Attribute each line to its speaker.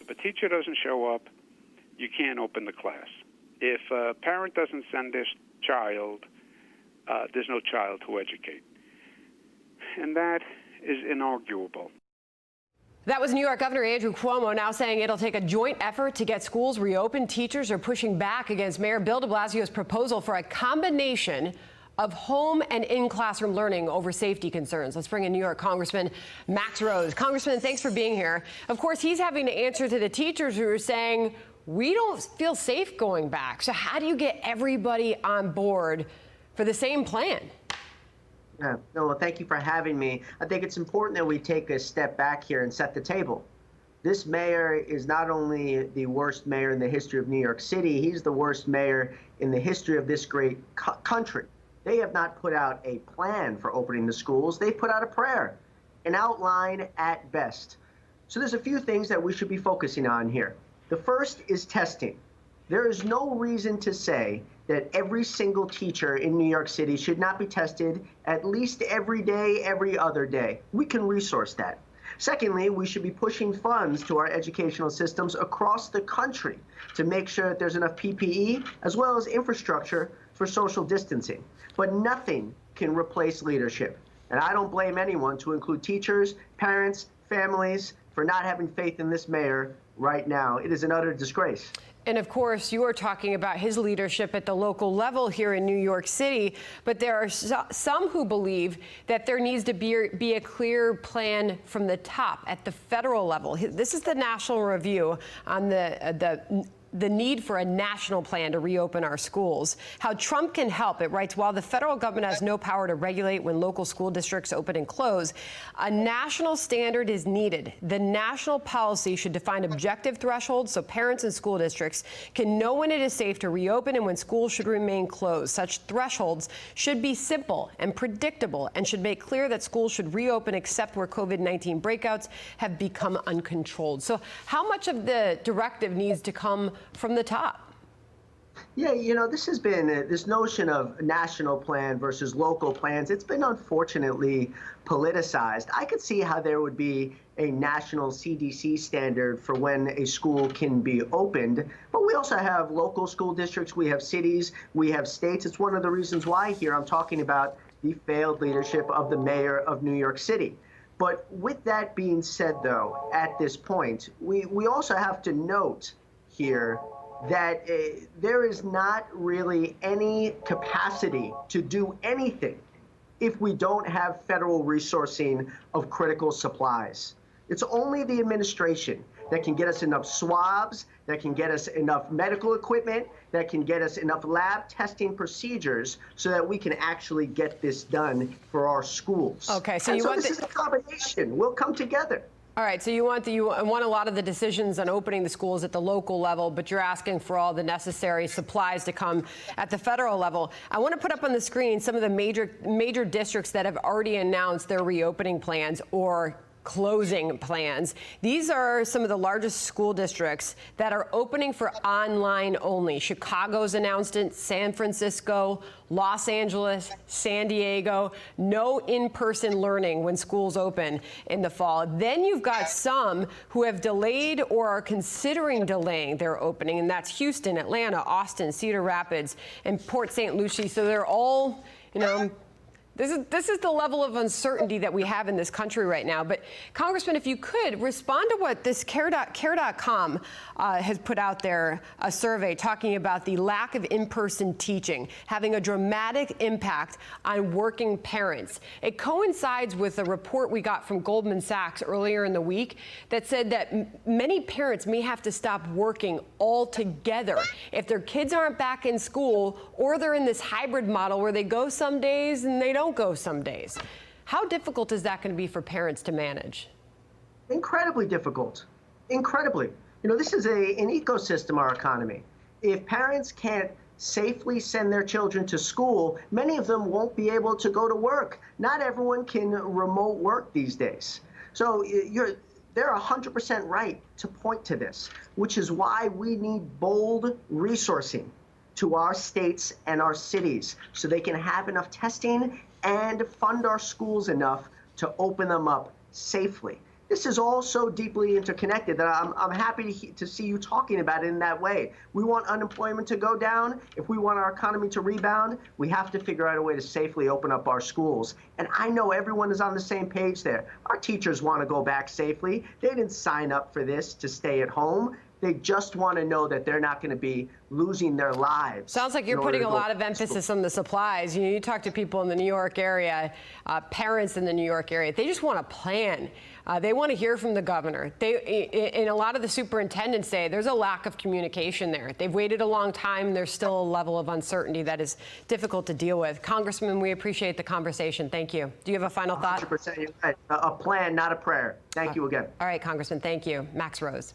Speaker 1: a teacher doesn't show up, you can't open the class. If a parent doesn't send their child, there's no child to educate. And that is inarguable.
Speaker 2: That was New York Governor Andrew Cuomo now saying it'll take a joint effort to get schools reopened. Teachers are pushing back against Mayor Bill de Blasio's proposal for a combination of home and in-classroom learning over safety concerns. Let's bring in New York Congressman Max Rose. Congressman, thanks for being here. Of course, he's having to answer to the teachers who are saying, we don't feel safe going back. So how do you get everybody on board for the same plan?
Speaker 3: Yeah, no, well, thank you for having me. I think it's important that we take a step back here and set the table. This mayor is not only the worst mayor in the history of New York City, he's the worst mayor in the history of this great country. They have not put out a plan for opening the schools. They put out a prayer, an outline at best. So there's a few things that we should be focusing on here. The first is testing. There is no reason to say that every single teacher in New York City should not be tested at least every day, every other day. We can resource that. Secondly, we should be pushing funds to our educational systems across the country to make sure that there's enough PPE as well as infrastructure for social distancing. But nothing can replace leadership. And I don't blame anyone, to include teachers, parents, families, for not having faith in this mayor right now. It is an utter disgrace.
Speaker 2: And of course, you are talking about his leadership at the local level here in New York City. But there are some who believe that there needs to be a clear plan from the top at the federal level. This is the National Review on the need for a national plan to reopen our schools. How Trump can help. It writes, while the federal government has no power to regulate when local school districts open and close, a national standard is needed. The national policy should define objective thresholds so parents and school districts can know when it is safe to reopen and when schools should remain closed. Such thresholds should be simple and predictable and should make clear that schools should reopen except where COVID-19 breakouts have become uncontrolled. So how much of the directive needs to come from the top?
Speaker 3: Yeah, you know, this has been this notion of national plan versus local plans. It's been unfortunately politicized. I could see how there would be a national CDC standard for when a school can be opened, but we also have local school districts, we have cities, we have states. It's one of the reasons why here I'm talking about the failed leadership of the mayor of New York City. But with that being said, though, at this point, we also have to note here that there is not really any capacity to do anything if we don't have federal resourcing of critical supplies. It's only the administration that can get us enough swabs, that can get us enough medical equipment, that can get us enough lab testing procedures so that we can actually get this done for our schools.
Speaker 2: Okay, so this
Speaker 3: is a combination. We'll come together.
Speaker 2: All right, so you want a lot of the decisions on opening the schools at the local level, but you're asking for all the necessary supplies to come at the federal level. I want to put up on the screen some of the major districts that have already announced their reopening plans or closing plans. These are some of the largest school districts that are opening for online only. Chicago's announced it, San Francisco, Los Angeles, San Diego, no in-person learning when schools open in the fall. Then you've got some who have delayed or are considering delaying their opening, and that's Houston, Atlanta, Austin, Cedar Rapids, and Port St. Lucie. So they're all, you know, This is the level of uncertainty that we have in this country right now. But Congressman, if you could respond to what this Care.com has put out there, a survey talking about the lack of in-person teaching having a dramatic impact on working parents. It coincides with a report we got from Goldman Sachs earlier in the week that said that many parents may have to stop working altogether if their kids aren't back in school, or they're in this hybrid model where they go some days and they don't go some days. How difficult is that going to be for parents to manage?
Speaker 3: Incredibly difficult. Incredibly. You know, this is an ecosystem, our economy. If parents can't safely send their children to school, many of them won't be able to go to work. Not everyone can remote work these days. So they're 100% right to point to this, which is why we need bold resourcing to our states and our cities so they can have enough testing and fund our schools enough to open them up safely. This is all so deeply interconnected that I'm happy to see you talking about it in that way. We want unemployment to go down. If we want our economy to rebound, we have to figure out a way to safely open up our schools. And I know everyone is on the same page there. Our teachers want to go back safely. They didn't sign up for this to stay at home. They just want to know that they're not going to be losing their lives.
Speaker 2: Sounds like you're putting a lot of emphasis on the supplies. You talk to people in the New York area, parents in the New York area. They just want a plan. They want to hear from the governor. In a lot of the superintendents say there's a lack of communication there. They've waited a long time. There's still a level of uncertainty that is difficult to deal with. Congressman, we appreciate the conversation. Thank you. Do you have a final thought?
Speaker 3: 100%. You're right. A plan, not a prayer. Thank you again.
Speaker 2: All right, Congressman, thank you. Max Rose.